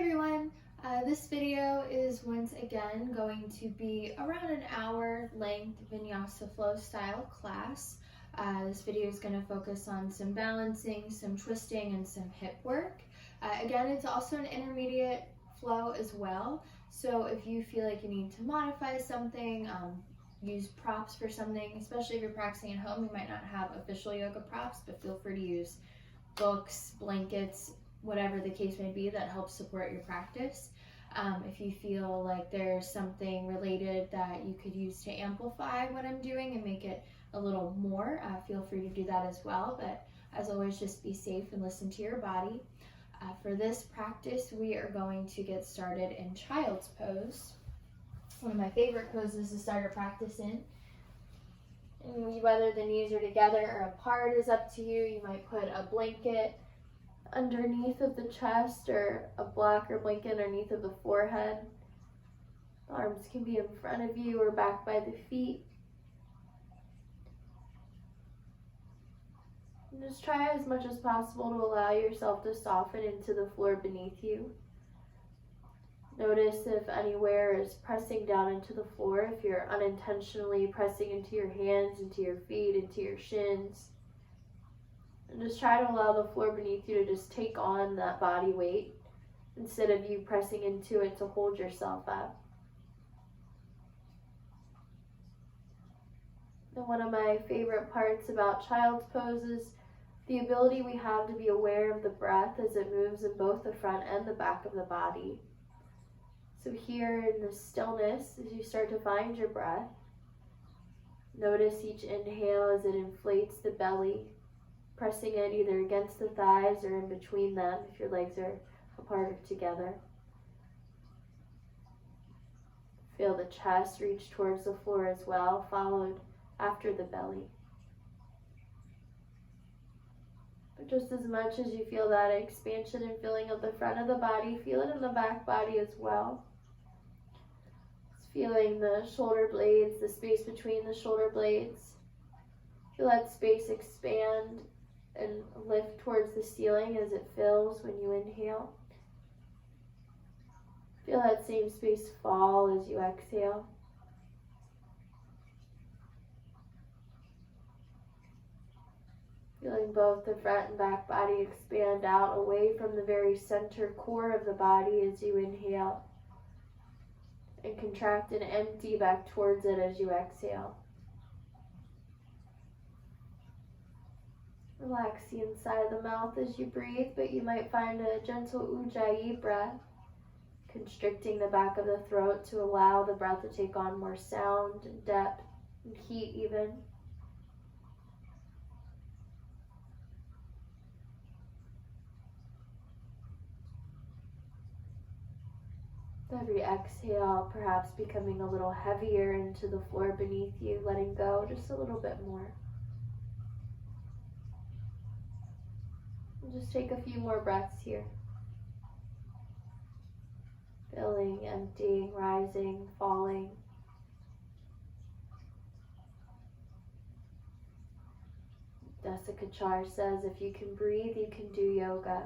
everyone, this video is once again going to be around an hour length Vinyasa flow style class. This video is going to focus on some balancing, some twisting, and some hip work. Again, it's also an intermediate flow as well, so if you feel like you need to modify something, use props for something, especially if you're practicing at home, you might not have official yoga props, but feel free to use books, blankets, whatever the case may be that helps support your practice. If you feel like there's something related that you could use to amplify what I'm doing and make it a little more, feel free to do that as well. But as always, just be safe and listen to your body. For this practice, we are going to get started in child's pose. One of my favorite poses to start a practice in. And whether the knees are together or apart is up to you. You might put a blanket underneath of the chest or a block or blanket underneath of the forehead. The arms can be in front of you or back by the feet. And just try as much as possible to allow yourself to soften into the floor beneath you. Notice if anywhere is pressing down into the floor, if you're unintentionally pressing into your hands, into your feet, into your shins. And just try to allow the floor beneath you to just take on that body weight instead of you pressing into it to hold yourself up. And one of my favorite parts about child's pose is the ability we have to be aware of the breath as it moves in both the front and the back of the body. So here in the stillness, as you start to find your breath, notice each inhale as it inflates the belly, pressing it either against the thighs or in between them if your legs are apart or together. Feel the chest reach towards the floor as well, followed after the belly. But just as much as you feel that expansion and filling of the front of the body, feel it in the back body as well. Just feeling the shoulder blades, the space between the shoulder blades. Feel that space expand and lift towards the ceiling as it fills when you inhale. Feel that same space fall as you exhale. Feeling both the front and back body expand out away from the very center core of the body as you inhale, and contract and empty back towards it as you exhale. Relax the inside of the mouth as you breathe, but you might find a gentle ujjayi breath, constricting the back of the throat to allow the breath to take on more sound and depth and heat even. Every exhale, perhaps becoming a little heavier into the floor beneath you, letting go just a little bit more. Just take a few more breaths here. Filling, emptying, rising, falling. Desikachar says, if you can breathe, you can do yoga.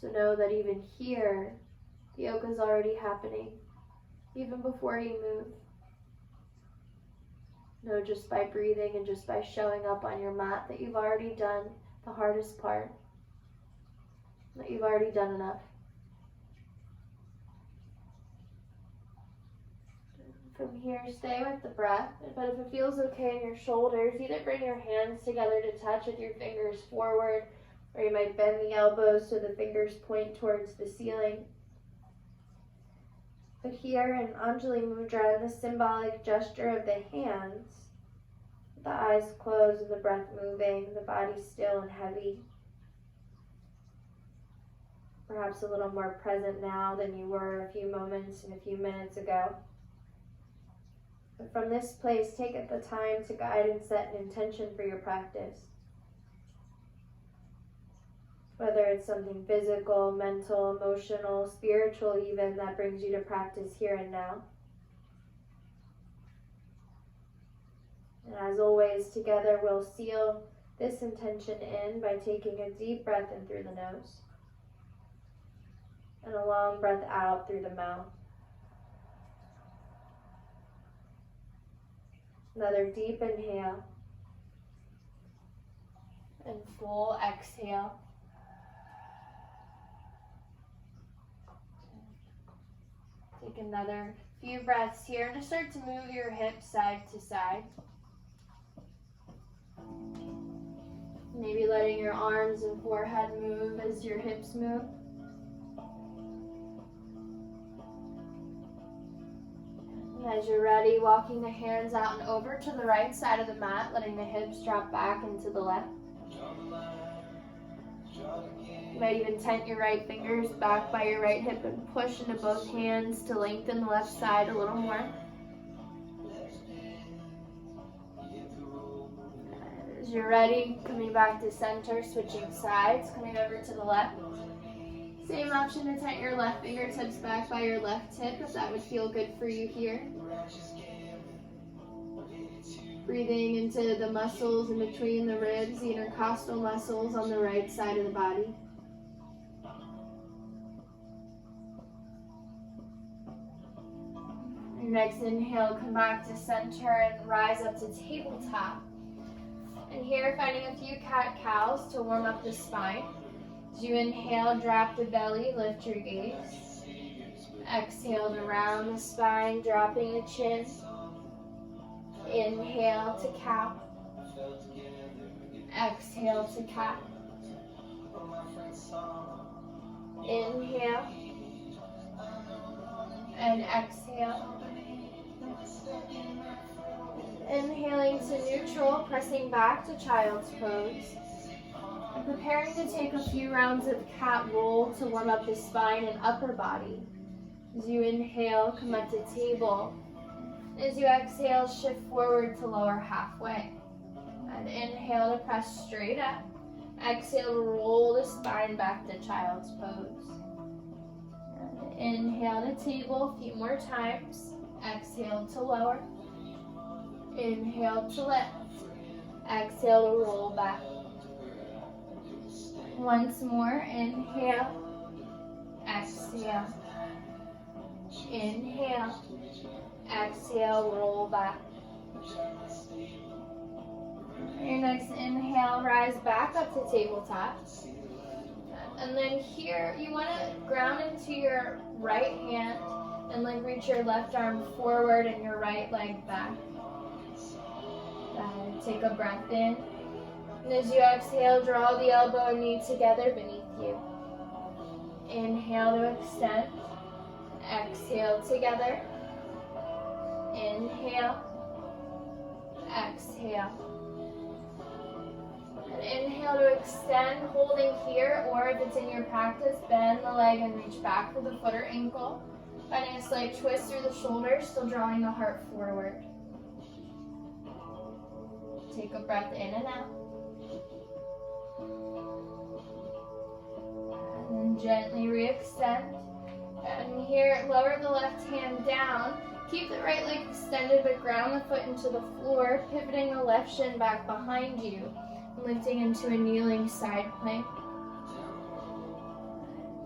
So know that even here, the yoga is already happening, even before you move. Know just by breathing and just by showing up on your mat that you've already done the hardest part, that you've already done enough. From here, stay with the breath, but if it feels okay in your shoulders, either bring your hands together to touch with your fingers forward, or you might bend the elbows so the fingers point towards the ceiling. But here in Anjali Mudra, the symbolic gesture of the hands, the eyes closed and the breath moving, the body still and heavy. Perhaps a little more present now than you were a few moments and a few minutes ago. But from this place, take the time to guide and set an intention for your practice. Whether it's something physical, mental, emotional, spiritual even, that brings you to practice here and now. And as always, together we'll seal this intention in by taking a deep breath in through the nose. And a long breath out through the mouth. Another deep inhale. And full exhale. Take another few breaths here and just start to move your hips side to side. Maybe letting your arms and forehead move as your hips move. And as you're ready, walking the hands out and over to the right side of the mat, letting the hips drop back into the left. You might even tent your right fingers back by your right hip and push into both hands to lengthen the left side a little more. As you're ready, coming back to center, switching sides, coming over to the left. Same option to tent your left fingertips back by your left hip if that would feel good for you here. Breathing into the muscles in between the ribs, the intercostal muscles on the right side of the body. Your next inhale, come back to center and rise up to tabletop. And here, finding a few cat-cows to warm up the spine. As you inhale, drop the belly, lift your gaze. Exhale to round the spine, dropping the chin. Inhale to cow. Exhale to cat. Inhale. And exhale. Inhaling to neutral, pressing back to child's pose. And preparing to take a few rounds of cat roll to warm up the spine and upper body. As you inhale, come up to table. As you exhale, shift forward to lower halfway. And inhale to press straight up. Exhale to roll the spine back to child's pose. And inhale to table a few more times. Exhale to lower. Inhale to lift. Exhale to roll back. Once more, inhale. Exhale. Inhale. Exhale, roll back. Your next inhale, rise back up to tabletop. And then here, you want to ground into your right hand and like reach your left arm forward and your right leg back. Take a breath in. And as you exhale, draw the elbow and knee together beneath you. Inhale to extend. Exhale together. Inhale. Exhale. And inhale to extend, holding here, or if it's in your practice, bend the leg and reach back for the foot or ankle. Finding a slight twist through the shoulders, still drawing the heart forward. Take a breath in and out. And then gently re-extend. And here, lower the left hand down. Keep the right leg extended, but ground the foot into the floor, pivoting the left shin back behind you, lifting into a kneeling side plank.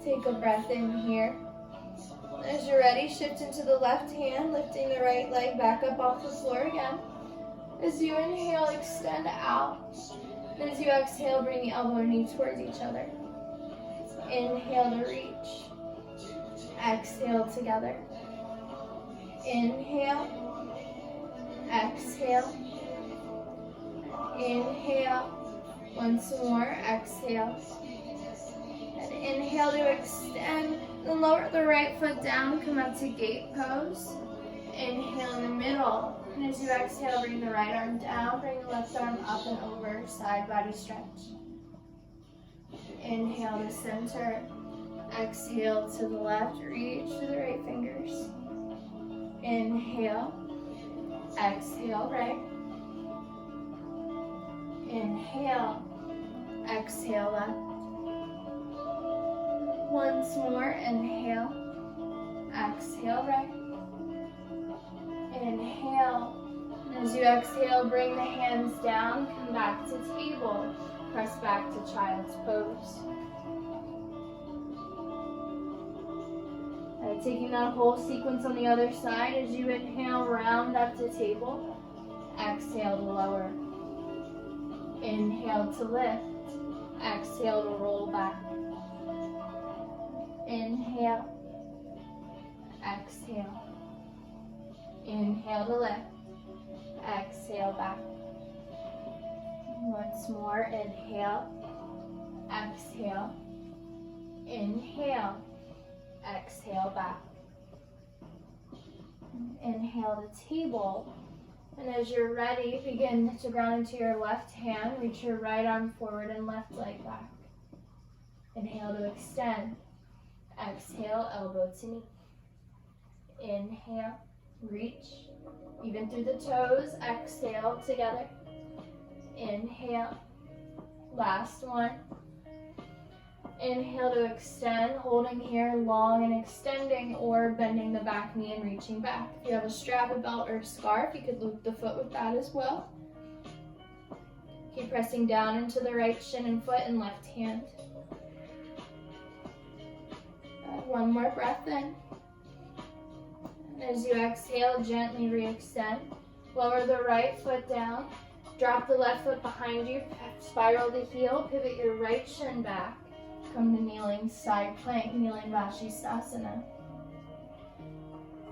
Take a breath in here. As you're ready, shift into the left hand, lifting the right leg back up off the floor again. As you inhale, extend out. And as you exhale, bring the elbow and knee towards each other. Inhale to reach. Exhale together. Inhale. Exhale. Inhale. Once more, exhale. And inhale to extend. Then lower the right foot down, come up to gate pose. Inhale in the middle. And as you exhale, bring the right arm down, bring the left arm up and over, side body stretch. Inhale to center. Exhale to the left, reach to the right fingers. Inhale. Exhale, right. Inhale. Exhale, left. Once more, inhale. Exhale, right. Inhale. And as you exhale, bring the hands down, come back to table. Press back to child's pose. Taking that whole sequence on the other side. As you inhale, round up to table. Exhale to lower. Inhale to lift. Exhale to roll back. Inhale. Exhale. Inhale to lift. Exhale back. Once more. Inhale. Exhale. Inhale. Exhale back. Inhale to table. And as you're ready, begin to ground into your left hand. Reach your right arm forward and left leg back. Inhale to extend. Exhale, elbow to knee. Inhale, reach. Even through the toes. Exhale together. Inhale. Last one. Inhale to extend, holding here long and extending, or bending the back knee and reaching back. If you have a strap, a belt, or a scarf, you could loop the foot with that as well. Keep pressing down into the right shin and foot and left hand. One more breath in. As you exhale, gently re-extend. Lower the right foot down. Drop the left foot behind you. Spiral the heel. Pivot your right shin back. Come to kneeling side plank, kneeling Vashisthasana.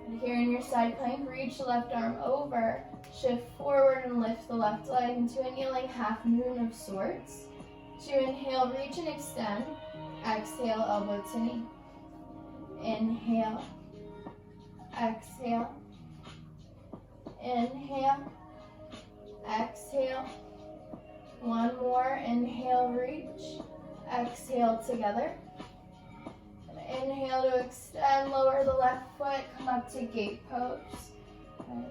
And here in your side plank, reach the left arm over, shift forward and lift the left leg into a kneeling half moon of sorts. As you inhale, reach and extend. Exhale, elbow to knee. Inhale. Exhale. Inhale. Exhale. One more. Inhale, reach. Exhale together. Inhale to extend, lower the left foot, come up to gate pose.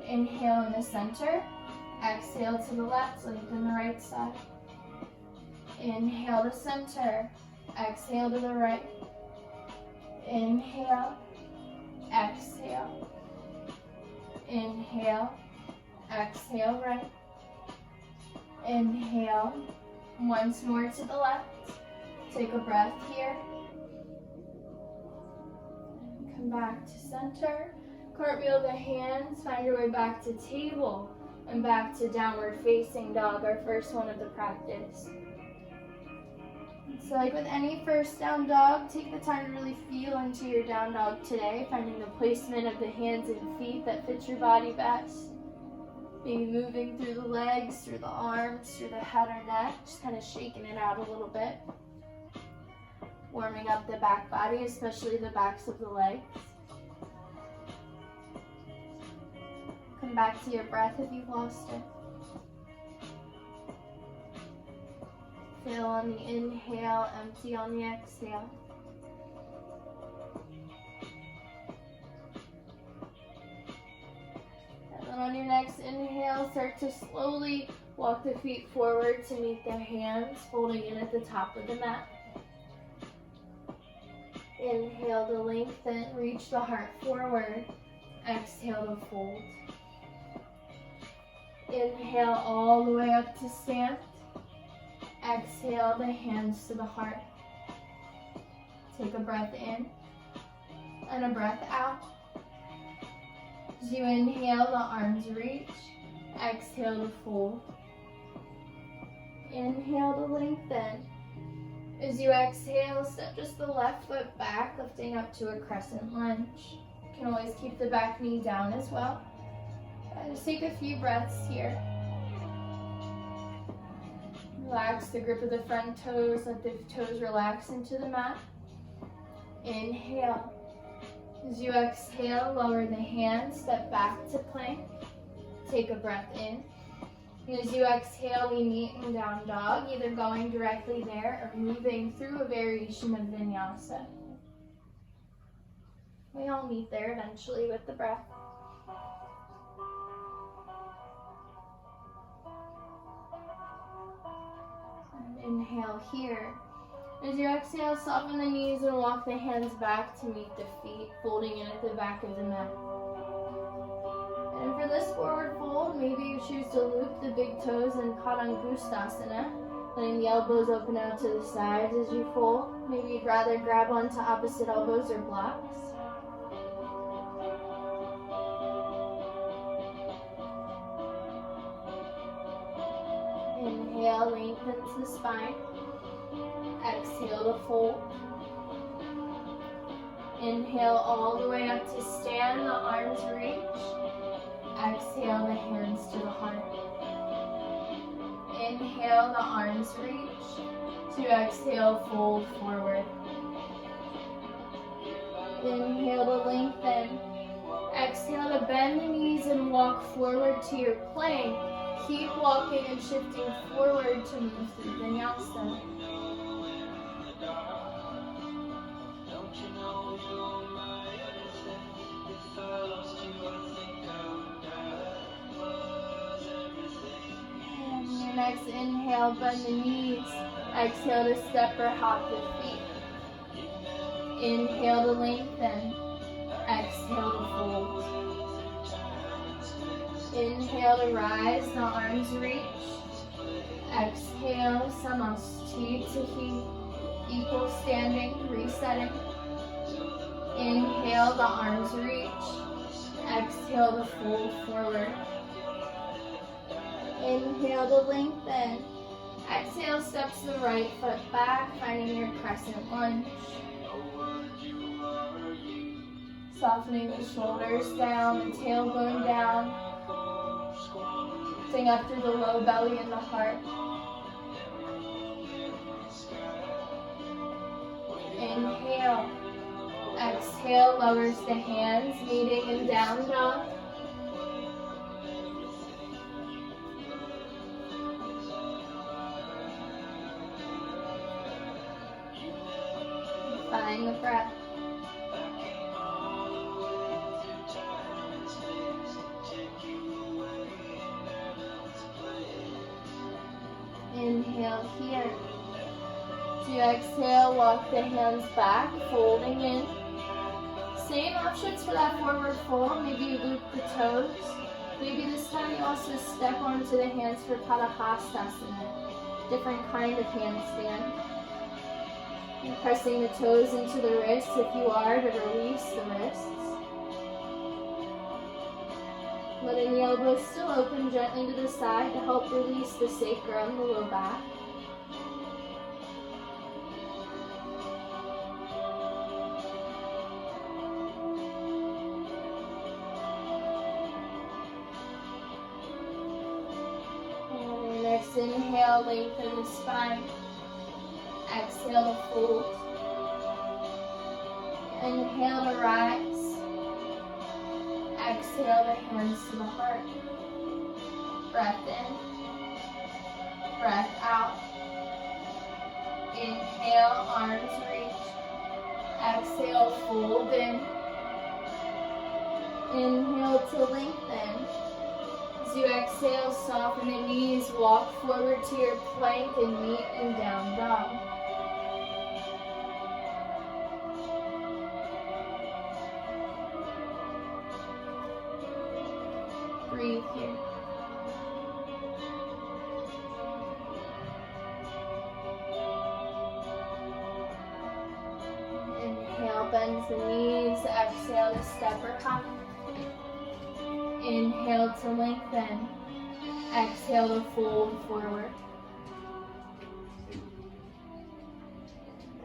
Inhale in the center. Exhale to the left, lengthen the right side. Inhale to center. Exhale to the right. Inhale. Exhale. Inhale. Exhale right. Inhale. Once more to the left. Take a breath here. Come back to center. Cartwheel the hands. Find your way back to table and back to downward facing dog, our first one of the practice. So like with any first down dog, take the time to really feel into your down dog today, finding the placement of the hands and feet that fits your body best. Maybe moving through the legs, through the arms, through the head or neck, just kind of shaking it out a little bit. Warming up the back body, especially the backs of the legs. Come back to your breath if you've lost it. Fill on the inhale, empty on the exhale. And then on your next inhale, start to slowly walk the feet forward to meet the hands, folding in at the top of the mat. Inhale to lengthen, reach the heart forward. Exhale to fold. Inhale all the way up to stand. Exhale the hands to the heart. Take a breath in and a breath out. As you inhale, the arms reach. Exhale to fold. Inhale to lengthen. As you exhale, step just the left foot back, lifting up to a crescent lunge. You can always keep the back knee down as well. Just take a few breaths here. Relax the grip of the front toes, let the toes relax into the mat. Inhale. As you exhale, lower the hands, step back to plank. Take a breath in. And as you exhale, we meet in down dog, either going directly there or moving through a variation of vinyasa. We all meet there eventually with the breath. Inhale here. As you exhale, soften the knees and walk the hands back to meet the feet, folding in at the back of the mat. And for this forward fold, maybe you choose to loop the big toes in Padangusthasana, letting the elbows open out to the sides as you fold. Maybe you'd rather grab onto opposite elbows or blocks. Inhale, lengthens the spine. Exhale to fold. Inhale all the way up to stand, the arms reach. Exhale, the hands to the heart. Inhale, the arms reach. To exhale, fold forward. Inhale to lengthen. Exhale to bend the knees and walk forward to your plank. Keep walking and shifting forward to move through Vinyasa. And your next inhale, bend the knees. Exhale to step or hop the feet. Inhale to lengthen. Exhale to fold. Inhale to rise, the arms reach. Exhale, Samasti to equal standing, resetting. Inhale, the arms reach. Exhale to fold forward. Inhale to lengthen. Exhale, steps the right foot back, finding your crescent lunge. Softening the shoulders down, the tailbone down. Lifting up through the low belly and the heart. Inhale. Exhale, lowers the hands, meeting in down dog. Find the breath. Inhale here. To exhale, walk the hands back, folding in. Same options for that forward fold. Maybe you loop the toes. Maybe this time you also step onto the hands for Padahastasana. Different kind of handstand. And pressing the toes into the wrists if you are to release the wrists. Letting the elbows still open gently to the side to help release the sacrum, the low back. And next inhale, lengthen the spine. Exhale to fold. Inhale to rise. Exhale the hands to the heart. Breath in. Breath out. Inhale, arms reach. Exhale, fold in. Inhale to lengthen. As you exhale, soften the knees, walk forward to your plank and meet in down dog. Breathe here. Inhale, bend the knees. Exhale to step or hop. Inhale to lengthen. Exhale to fold forward.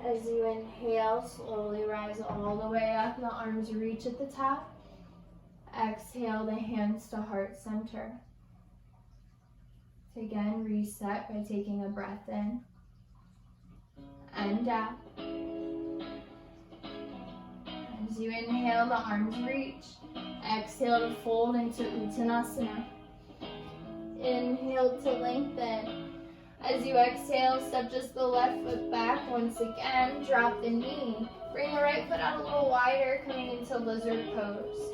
As you inhale, slowly rise all the way up. The arms reach at the top. Exhale the hands to heart center. To again reset by taking a breath in and out. As you inhale, the arms reach. Exhale to fold into Uttanasana. Inhale to lengthen. As you exhale, step just the left foot back once again. Drop the knee. Bring the right foot out a little wider, coming into lizard pose.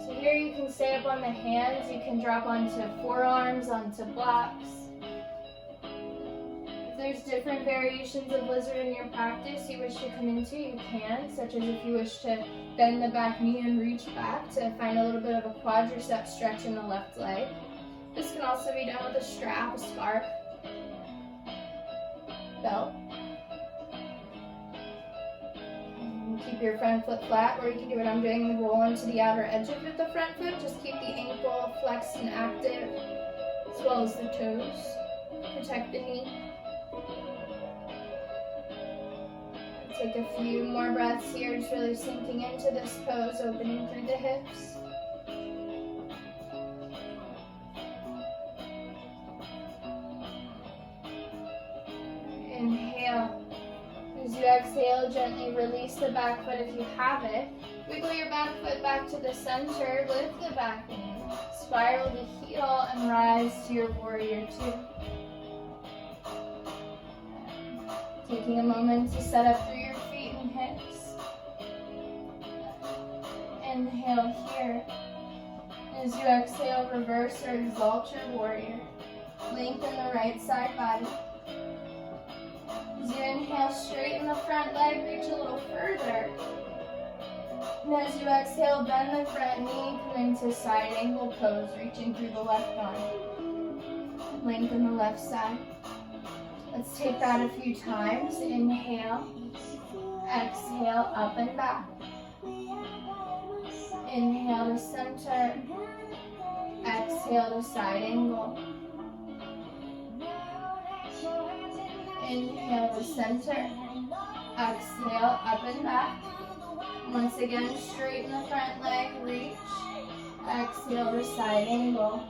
So here you can stay up on the hands, you can drop onto forearms, onto blocks. If there's different variations of lizard in your practice you wish to come into, you can, such as if you wish to bend the back knee and reach back to find a little bit of a quadricep stretch in the left leg. This can also be done with a strap, a scarf, belt. Keep your front foot flat, or you can do what I'm doing and roll onto the outer edge of the front foot. Just keep the ankle flexed and active, as well as the toes. Protect the knee. Take a few more breaths here, just really sinking into this pose, opening through the hips. Inhale. As you exhale, gently release the back foot if you have it. Wiggle your back foot back to the center, lift the back knee, spiral the heel, and rise to your warrior two. Taking a moment to set up through your feet and hips. Inhale here. As you exhale, reverse or exalt your warrior. Lengthen the right side body. As you inhale, straighten the front leg, reach a little further. And as you exhale, bend the front knee, come into side angle pose, reaching through the left arm. Lengthen the left side. Let's take that a few times. Inhale, exhale, up and back. Inhale to center, exhale to side angle. Inhale to center, exhale, up and back. Once again, straighten the front leg, reach, exhale to side angle.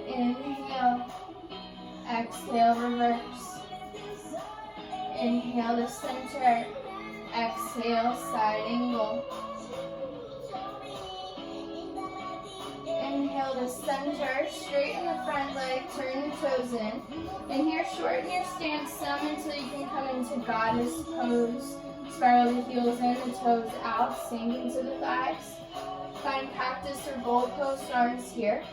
Inhale, exhale, reverse. Inhale to center, exhale, side angle. Inhale to center, straighten the front leg, turn the toes in. And here, shorten your stance some until you can come into goddess pose. Spiral the heels in, the toes out, sink into the thighs. Find cactus or goalpost arms here.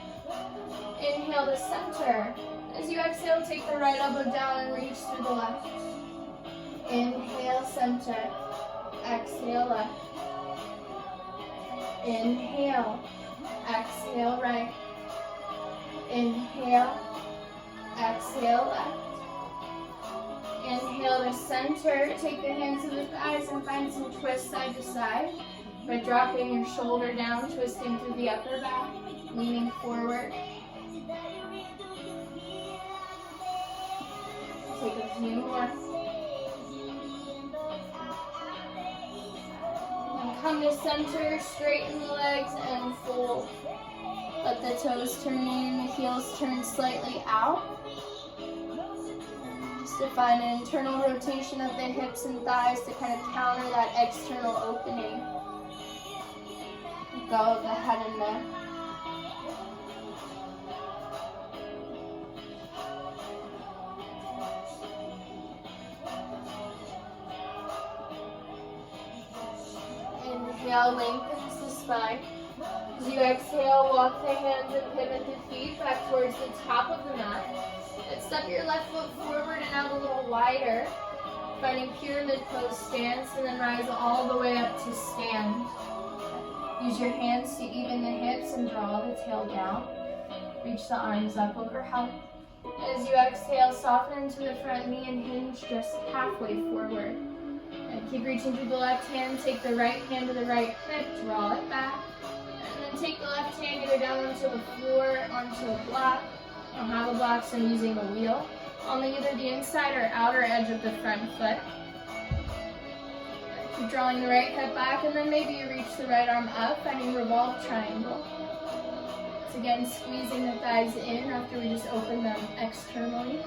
Inhale to center. As you exhale, take the right elbow down and reach through the left. Inhale, center. Exhale, left. Inhale. Exhale, right. Inhale. Exhale, left. Inhale to center. Take the hands to the thighs and find some twist side to side. By dropping your shoulder down, twisting through the upper back, leaning forward. Take a few more. And come to center, straighten the legs and fold. Let the toes turn in, the heels turn slightly out. Just to find an internal rotation of the hips and thighs to kind of counter that external opening. Let go of the head and neck. Inhale, lengthens the spine. As you exhale, walk the hands and pivot the feet back towards the top of the mat. And step your left foot forward and out a little wider, finding pyramid pose stance, and then rise all the way up to stand. Use your hands to even the hips and draw the tail down. Reach the arms up overhead. As you exhale, soften into the front knee and hinge just halfway forward. And keep reaching through the left hand, take the right hand to the right hip, draw it back. And then take the left hand either down onto the floor, onto a block. I don't have a block, so I'm using a wheel. On either the inside or outer edge of the front foot. Keep drawing the right hip back, and then maybe you reach the right arm up, finding revolve triangle. So again, squeezing the thighs in after we just open them externally.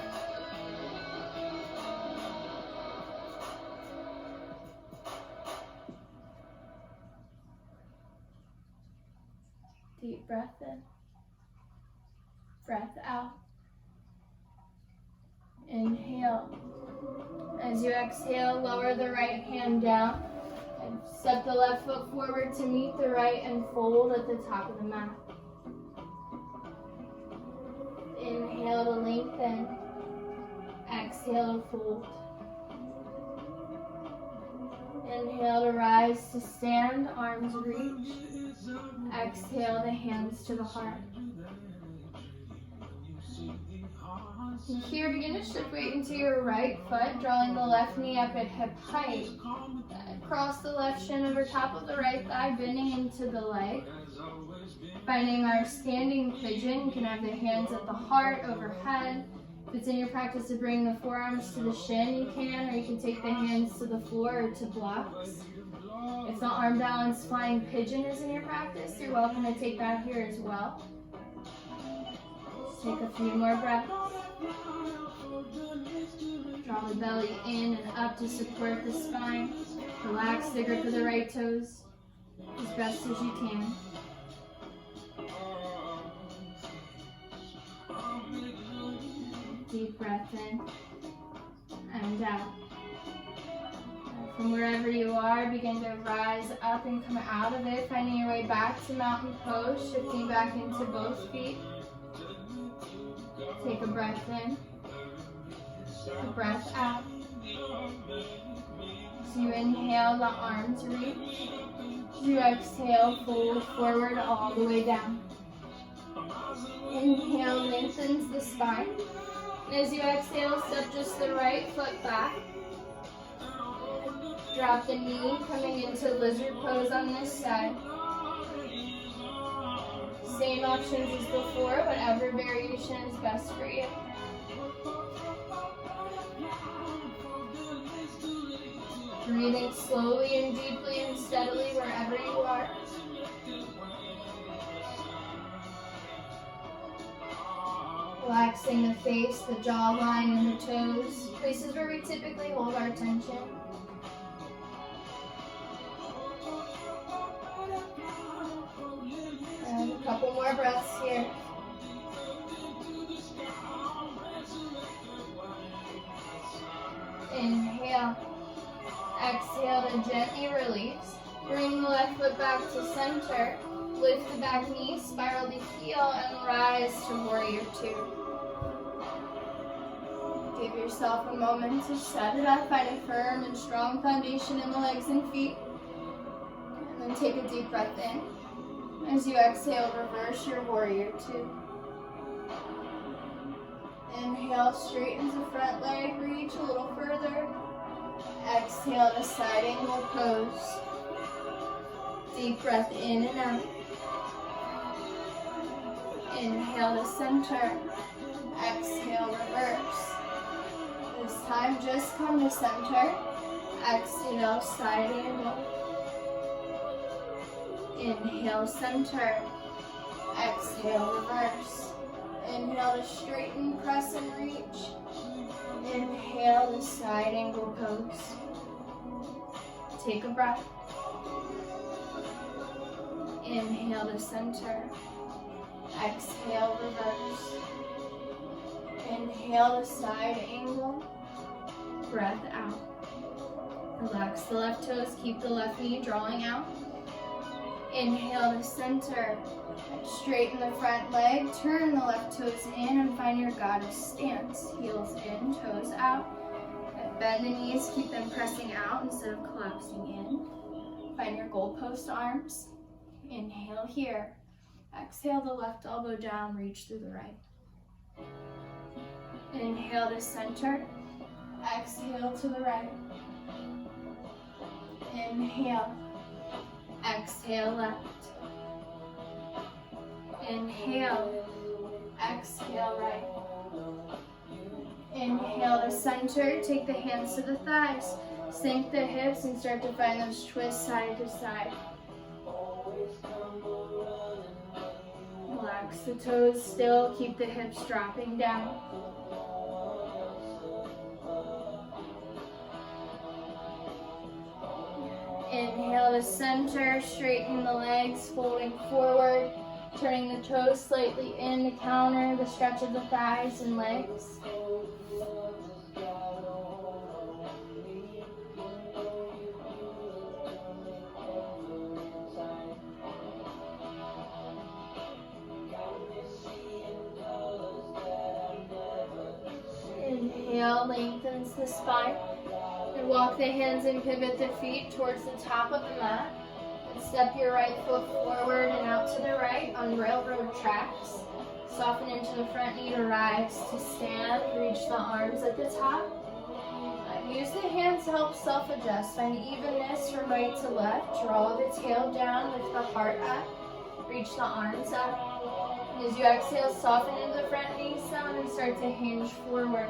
Deep breath in, breath out. Inhale. As you exhale, lower the right hand down and step the left foot forward to meet the right and fold at the top of the mat. Inhale to lengthen. Exhale to fold. Inhale to rise to stand, arms reach. Exhale the hands to the heart. And here, begin to shift weight into your right foot, drawing the left knee up at hip height. Cross the left shin over top of the right thigh, bending into the leg. Finding our standing pigeon, you can have the hands at the heart, overhead. If it's in your practice to bring the forearms to the shin, you can, or you can take the hands to the floor or to blocks. If the arm balance flying pigeon is in your practice, you're welcome to take that here as well. Just take a few more breaths. Draw the belly in and up to support the spine. Relax the grip of the right toes as best as you can. Deep breath in and out. From wherever you are, begin to rise up and come out of it, finding your way back to mountain pose, shifting back into both feet. Take a breath in, a breath out. As you inhale, the arms reach. As you exhale, fold forward all the way down. Inhale, lengthens the spine. And as you exhale, step just the right foot back. Drop the knee, coming into lizard pose on this side. Same options as before, whatever variation is best for you. Breathing slowly and deeply and steadily wherever you are. Relaxing the face, the jawline, and the toes, places where we typically hold our tension. And a couple more breaths here. Inhale. Exhale to gently release. Bring the left foot back to center. Lift the back knee, spiral the heel, and rise to warrior two. Give yourself a moment to set it up. Find a firm and strong foundation in the legs and feet. And then take a deep breath in. As you exhale, reverse your warrior two. Inhale, straightens the front leg, reach a little further. Exhale to side angle pose. Deep breath in and out. Inhale to center. Exhale, reverse. This time just come to center. Exhale, side angle. Inhale, center. Exhale, reverse. Inhale to straighten, press and reach. Inhale to side angle pose. Take a breath. Inhale to center. Exhale, reverse. Inhale to side angle. Breath out. Relax the left toes, keep the left knee drawing out. Inhale to center. Straighten the front leg, turn the left toes in and find your goddess stance. Heels in, toes out. And bend the knees, keep them pressing out instead of collapsing in. Find your goalpost arms. Inhale here. Exhale the left elbow down, reach through the right. Inhale to center. Exhale to the right. Inhale. Exhale left. Inhale. Exhale right. Inhale to center. Take the hands to the thighs. Sink the hips and start to find those twists side to side. Relax the toes still. Keep the hips dropping down. Inhale to center, straighten the legs, folding forward, turning the toes slightly in to counter the stretch of the thighs and legs. Inhale, lengthens the spine. And walk the hands and pivot the feet towards the top of the mat. And step your right foot forward and out to the right on railroad tracks. Soften into the front knee to rise, to stand. Reach the arms at the top. Use the hands to help self-adjust. Find evenness from right to left. Draw the tail down, lift the heart up. Reach the arms up. As you exhale, soften into the front knee sound and start to hinge forward.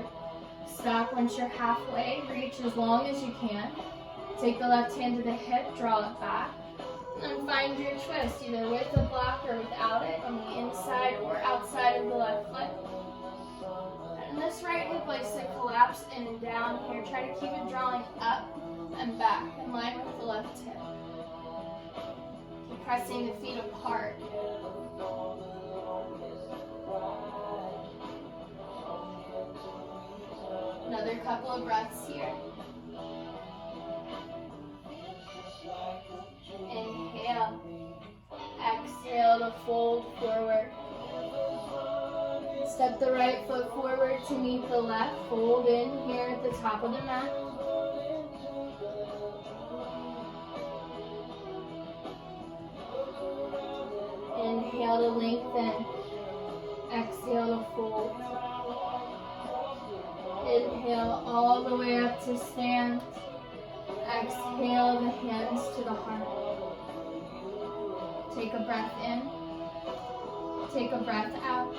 Stop once you're halfway. Reach as long as you can. Take the left hand to the hip, draw it back. And find your twist, either with the block or without it, on the inside or outside of the left foot. And this right hip likes to collapse in and down here. Try to keep it drawing up and back in line with the left hip. Keep pressing the feet apart. Another couple of breaths here. Inhale. Exhale to fold forward. Step the right foot forward to meet the left. Fold in here at the top of the mat. Inhale to lengthen. Exhale to fold. Inhale all the way up to stand. Exhale the hands to the heart. Take a breath in. Take a breath out.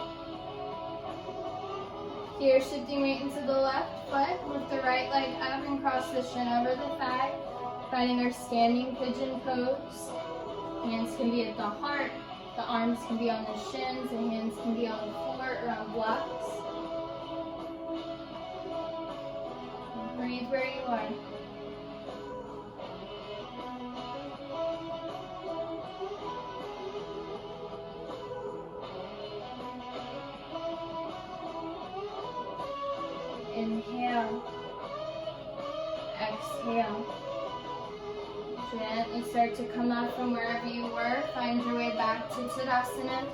Here, shifting weight into the left foot. Lift the right leg up and cross the shin over the thigh. Finding our standing pigeon pose. Hands can be at the heart. The arms can be on the shins. The hands can be on the floor or on blocks. Breathe where you are. Inhale. Exhale. Gently start to come up from wherever you were. Find your way back to Tadasana.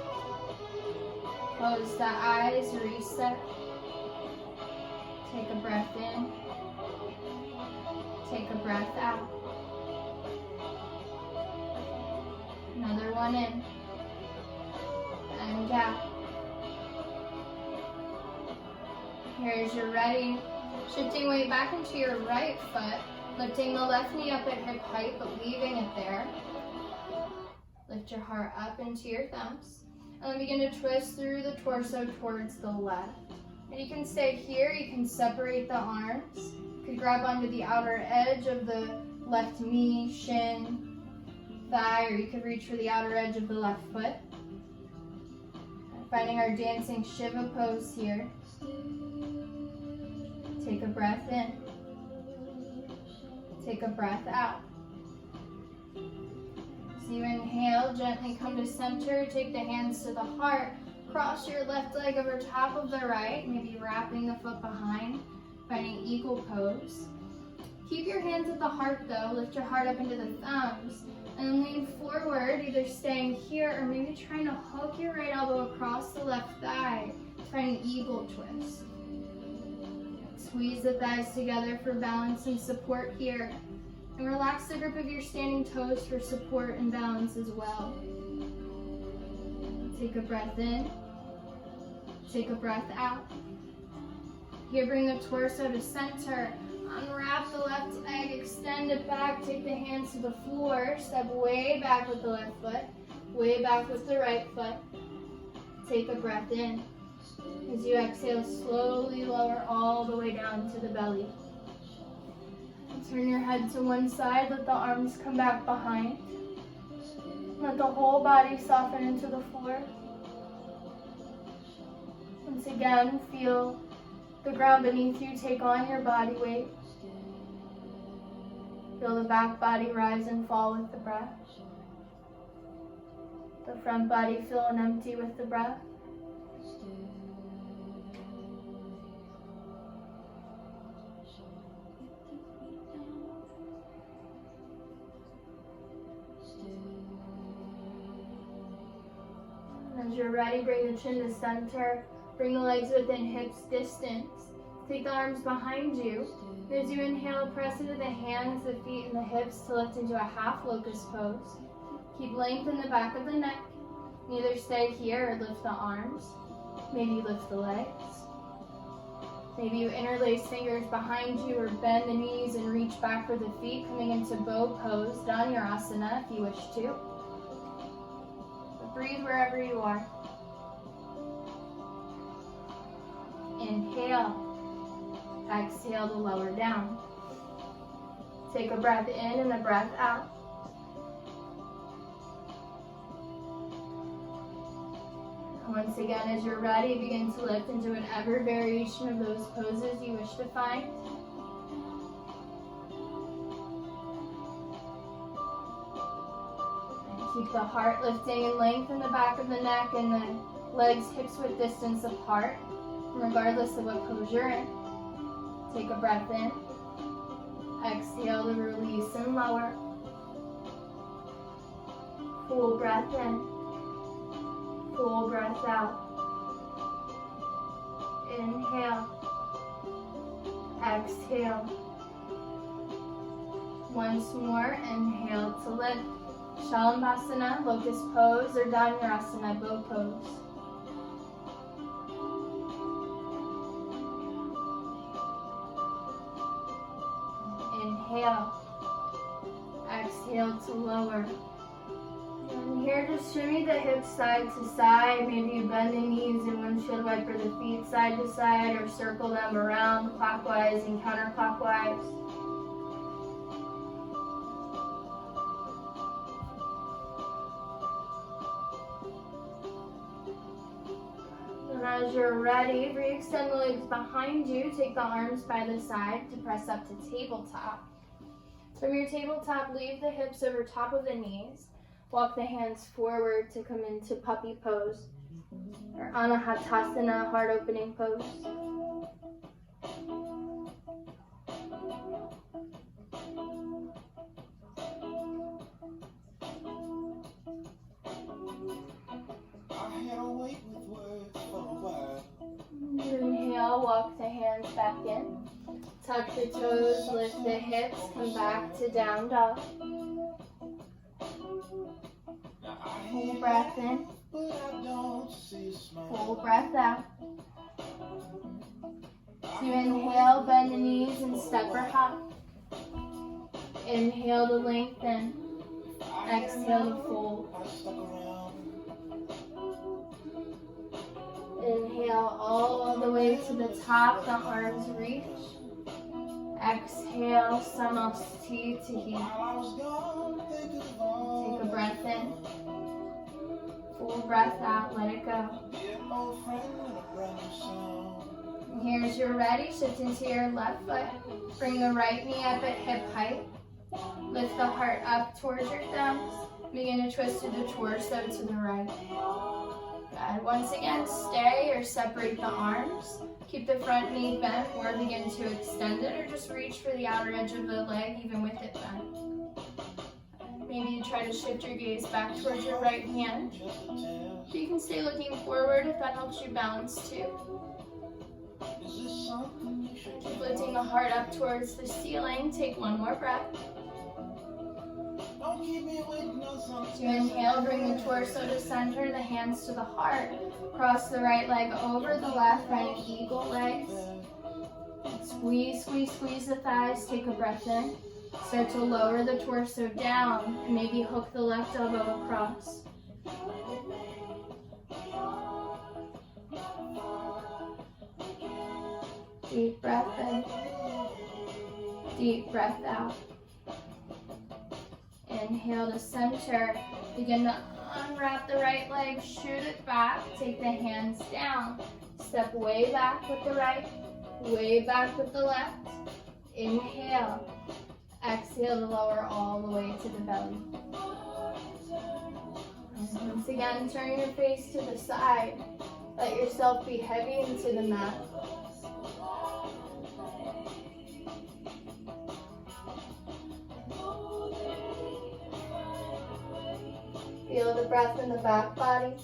Close the eyes, reset. Take a breath in. Take a breath out. Another one in. And out. Here as you're ready, shifting weight back into your right foot, lifting the left knee up at hip height, but leaving it there. Lift your heart up into your thumbs, and then begin to twist through the torso towards the left. And you can stay here, you can separate the arms. You could grab onto the outer edge of the left knee, shin, thigh, or you could reach for the outer edge of the left foot. Finding our dancing Shiva pose here. Take a breath in. Take a breath out. So you inhale, gently come to center, take the hands to the heart, cross your left leg over top of the right, maybe wrapping the foot behind, finding eagle pose. Keep your hands at the heart though, lift your heart up into the thumbs, and lean forward, either staying here or maybe trying to hook your right elbow across the left thigh, trying an eagle twist. Squeeze the thighs together for balance and support here. And relax the grip of your standing toes for support and balance as well. Take a breath in. Take a breath out. Here, bring the torso to center. Unwrap the left leg, extend it back, take the hands to the floor, step way back with the left foot, way back with the right foot. Take a breath in. As you exhale, slowly lower all the way down to the belly. Turn your head to one side, let the arms come back behind. Let the whole body soften into the floor. Once again, feel the ground beneath you take on your body weight. Feel the back body rise and fall with the breath. The front body fill and empty with the breath. As you're ready, bring the chin to center. Bring the legs within hips distance. Take the arms behind you. As you inhale, press into the hands, the feet, and the hips to lift into a half locust pose. Keep length in the back of the neck. Either stay here or lift the arms. Maybe you lift the legs. Maybe you interlace fingers behind you or bend the knees and reach back for the feet, coming into bow pose, Dhanurasana if you wish to. breathe wherever you are. Inhale. Exhale to lower down. Take a breath in and a breath out. Once again, as you're ready, begin to lift into whatever variation of those poses you wish to find. And keep the heart lifting and lengthen the back of the neck and the legs hips-width distance apart, regardless of what pose you're in. Take a breath in. Exhale to release and lower. Full breath in. Full breath out. Inhale. Exhale. Once more, inhale to lift. Shalabhasana, locust pose, or Dhanurasana, bow pose. Inhale. Exhale to lower. And here, just shimmy the hips side to side. Maybe you bend the knees and windshield wiper the feet side to side, or circle them around clockwise and counterclockwise. And as you're ready, re-extend the legs behind you. Take the arms by the side to press up to tabletop. From your tabletop, leave the hips over top of the knees. Walk the hands forward to come into puppy pose, or Anahatasana, heart opening pose. Inhale, walk the hands back in. Tuck the toes, lift the hips, come back to down dog. Full breath in. Full breath out. So you inhale, bend the knees and step or hop. Inhale to lengthen. Exhale to fold. Inhale all the way to the top, the arms reach. Exhale, Samastiti. Take a breath in. Full breath out, let it go. And here, as you're ready, shift into your left foot. Bring the right knee up at hip height. Lift the heart up towards your thumbs. Begin to twist through the torso to the right. Good. Once again, stay or separate the arms. Keep the front knee bent or begin to extend it, or just reach for the outer edge of the leg even with it bent. Maybe you try to shift your gaze back towards your right hand. You can stay looking forward if that helps you balance too. Keep lifting the heart up towards the ceiling. Take one more breath. As you inhale, bring the torso to center, the hands to the heart. Cross the right leg over the left, finding eagle legs. Squeeze, squeeze, squeeze the thighs. Take a breath in. Start to lower the torso down, and maybe hook the left elbow across. Deep breath in. Deep breath out. Inhale to center. Begin to unwrap the right leg, shoot it back. Take the hands down. Step way back with the right, way back with the left. Inhale. Exhale to lower all the way to the belly. And once again, turn your face to the side. Let yourself be heavy into the mat. Feel the breath in the back body.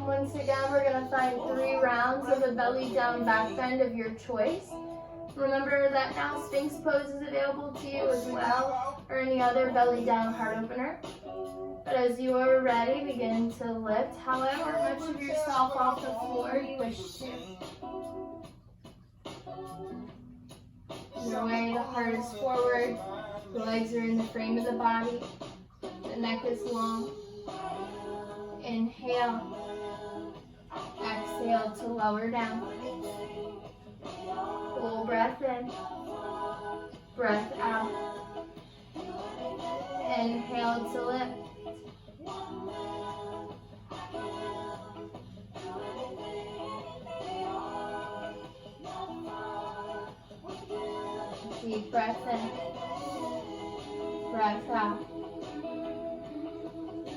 Once again, we're going to find 3 rounds of a belly down back bend of your choice. Remember that now Sphinx pose is available to you as well, or any other belly down heart opener. But as you are ready, begin to lift however much of yourself off the floor you wish to. Either way, the heart is forward, the legs are in the frame of the body, the neck is long. Inhale, exhale to lower down. Full breath in, breath out. Inhale to lift. Deep breath in, breath out.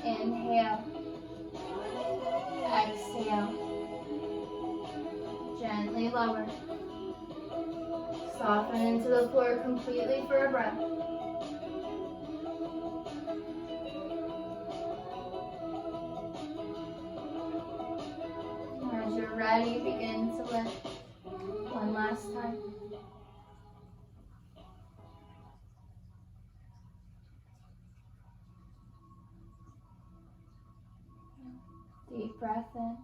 Inhale, exhale. Gently lower. Soften into the floor completely for a breath. As you're ready, begin to lift. One last time. Deep breath in.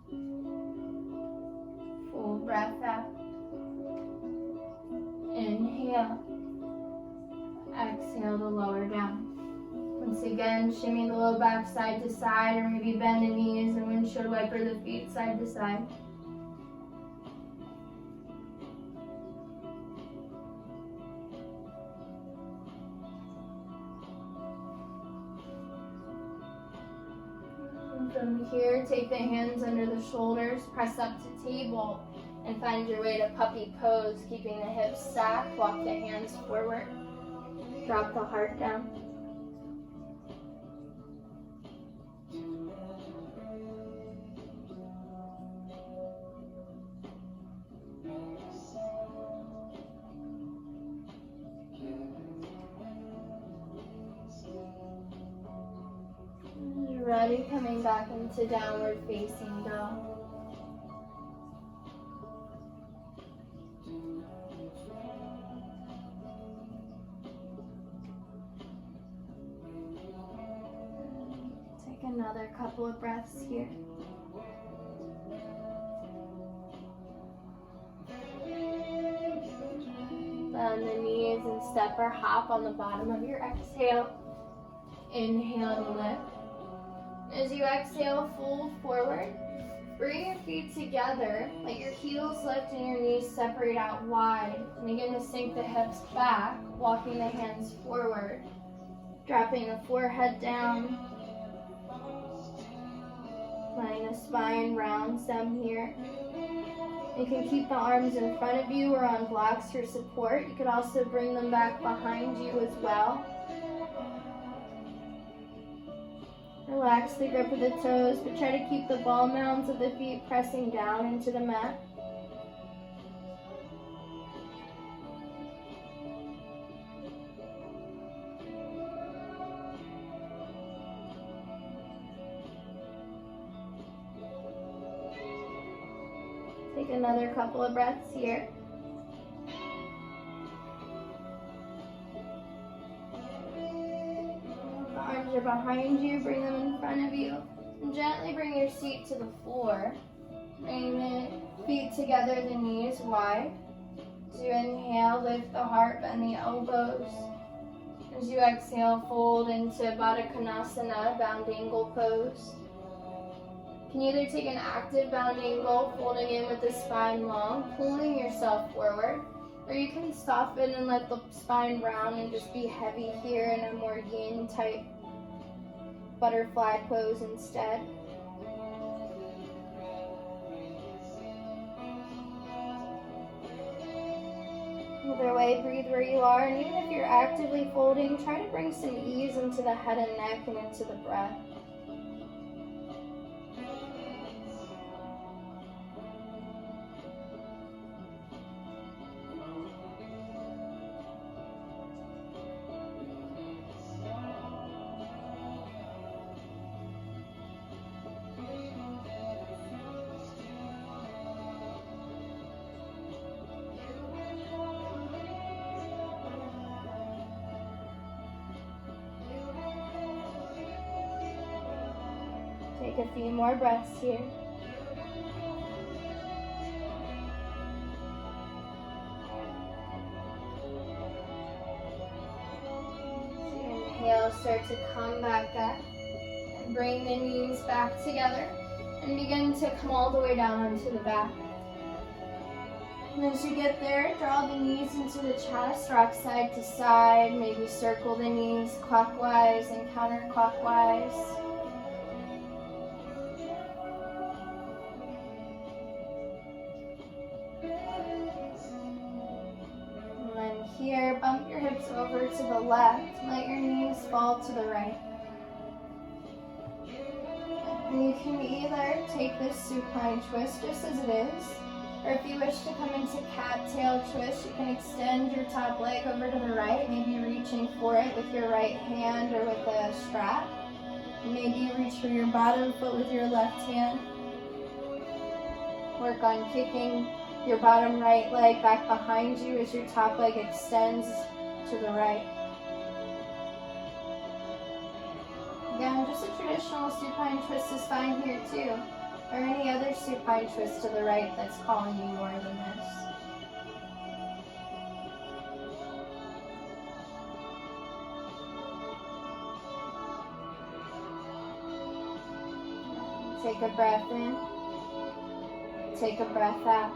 Full breath out. Inhale. Exhale to lower down. Once again, shimmy the low back side to side, or maybe bend the knees and windshield wiper the feet side to side. And from here, take the hands under the shoulders, press up to table, and find your way to puppy pose, keeping the hips stacked. Walk the hands forward. Drop the heart down. When you're ready, coming back into downward facing dog. Take another couple of breaths here. Bend the knees and step or hop on the bottom of your exhale. Inhale to lift. As you exhale, fold forward. Bring your feet together. Let your heels lift and your knees separate out wide. And begin to sink the hips back, walking the hands forward. Dropping the forehead down. Letting the spine round some here. You can keep the arms in front of you or on blocks for support. You could also bring them back behind you as well. Relax the grip of the toes, but try to keep the ball mounds of the feet pressing down into the mat. Take another couple of breaths here. Arms are behind you, bring them in front of you, and gently bring your seat to the floor. Bring the feet together, the knees wide. As you inhale, lift the heart, bend the elbows. As you exhale, fold into Baddha Konasana, bound angle pose. You can either take an active bound angle, folding in with the spine long, pulling yourself forward, or you can soften and let the spine round and just be heavy here in a more yin type butterfly pose instead. Either way, breathe where you are, and even if you're actively folding, try to bring some ease into the head and neck and into the breath. Take a few more breaths here. you'll start to come back up and bring the knees back together and begin to come all the way down onto the back. And as you get there, draw the knees into the chest, rock side to side, maybe circle the knees clockwise and counterclockwise. And then here, bump your hips over to the left, let your knees fall to the right. And you can either take this supine twist just as it is, or if you wish to come into cat-tail twist, you can extend your top leg over to the right, maybe reaching for it with your right hand or with a strap. Maybe you reach for your bottom foot with your left hand. Work on kicking your bottom right leg back behind you as your top leg extends to the right. Again, just a traditional supine twist is fine here too, or any other supine twist to the right that's calling you more than this. Take a breath in, take a breath out.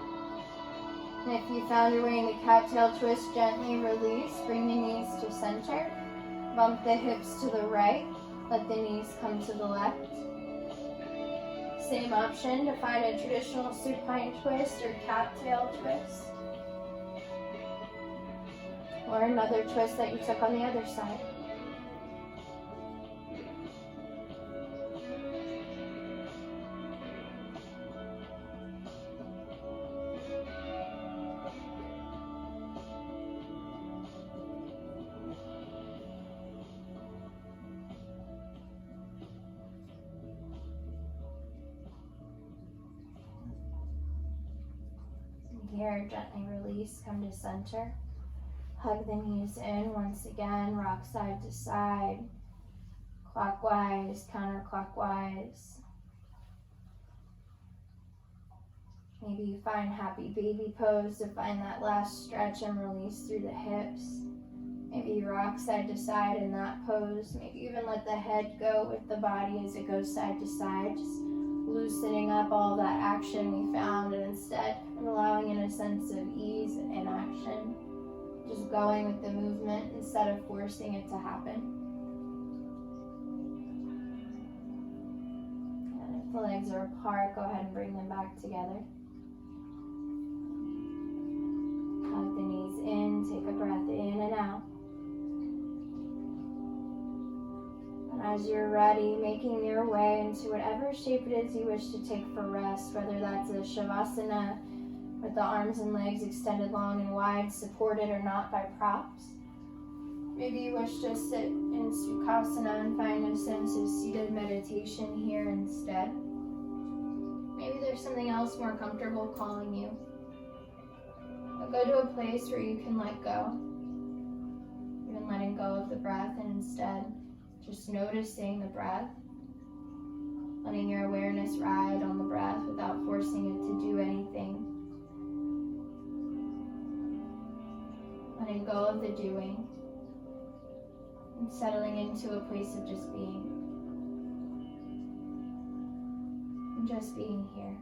And if you found your way in the cat-tail twist, gently release, bring the knees to center, bump the hips to the right, let the knees come to the left. Same option to find a traditional supine twist or cat-tail twist. Or another twist that you took on the other side. Here, gently release, come to center. Hug the knees in once again, rock side to side, clockwise, counterclockwise. Maybe you find happy baby pose to find that last stretch and release through the hips. Maybe you rock side to side in that pose. Maybe even let the head go with the body as it goes side to side. Just loosening up all that action we found and instead allowing in a sense of ease and action. Just going with the movement instead of forcing it to happen. And if the legs are apart, go ahead and bring them back together. Hug the knees in, take a breath in and out. As you're ready, making your way into whatever shape it is you wish to take for rest, whether that's a Shavasana with the arms and legs extended long and wide, supported or not by props. Maybe you wish to sit in Sukhasana and find a sense of seated meditation here instead. Maybe there's something else more comfortable calling you. But go to a place where you can let go, even letting go of the breath and instead just noticing the breath, letting your awareness ride on the breath without forcing it to do anything. Letting go of the doing and settling into a place of just being. And just being here.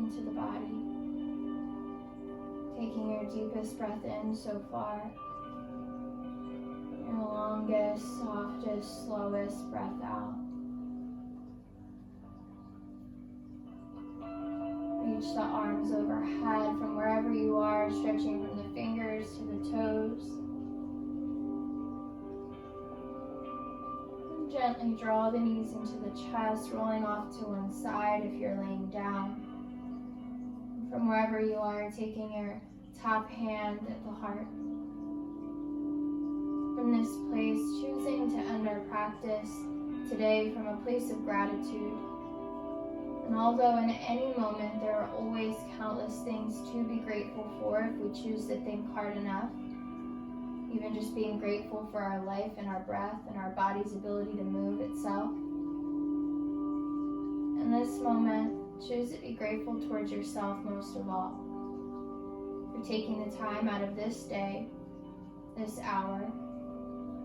into the body. Taking your deepest breath in so far. Your longest, softest, slowest breath out. Reach the arms overhead from wherever you are, stretching from the fingers to the toes. And gently draw the knees into the chest, rolling off to one side if you're laying down. From wherever you are, taking your top hand at the heart. From this place, choosing to end our practice today from a place of gratitude. And although in any moment there are always countless things to be grateful for if we choose to think hard enough, even just being grateful for our life and our breath and our body's ability to move itself. In this moment, choose to be grateful towards yourself most of all, for taking the time out of this day, this hour,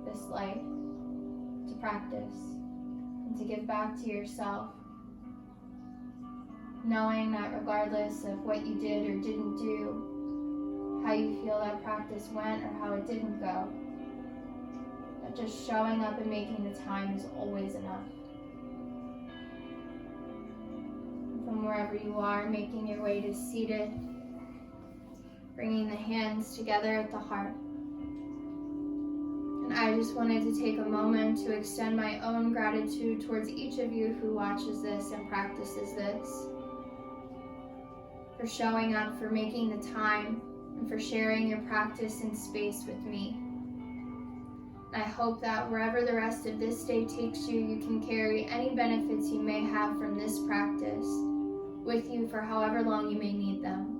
this life, to practice and to give back to yourself, knowing that regardless of what you did or didn't do, how you feel that practice went or how it didn't go, that just showing up and making the time is always enough. From wherever you are, making your way to seated, bringing the hands together at the heart. And I just wanted to take a moment to extend my own gratitude towards each of you who watches this and practices this, for showing up, for making the time, and for sharing your practice and space with me. And I hope that wherever the rest of this day takes you, you can carry any benefits you may have from this practice with you for however long you may need them.